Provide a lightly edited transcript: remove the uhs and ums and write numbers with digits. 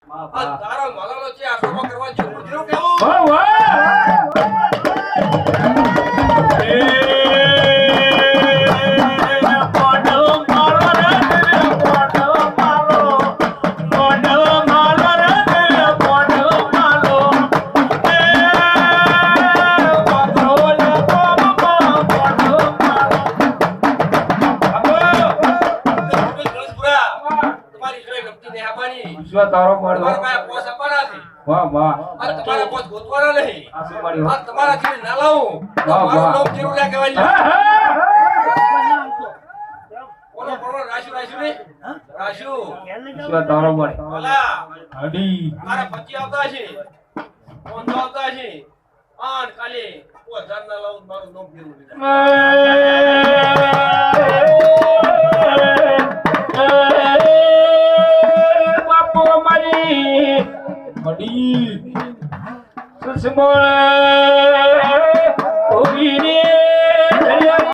આ તારા માલાનો છે આ સભા કરવા જેવું જેવું કેવું વાહ વાહ તારો મારો પોસ આપવાના છે વાહ વાહ આ તમારા પોસ ગોતવાના નહીં આ શું મારી આ તમારા જીવ ના લાવું તો વાહ, મારું વાહ. નામ જેવું લે કહેવાય ઓલો કોનો રાશુ ને રાશુ શું તારો મારો ઓલા હડી મારા પતિ આવતા છે કોણ આવતા છે આન કાલે ઓ જાન ના લાવું મારું નામ જેવું લે બાપો મારી હડી સુષમા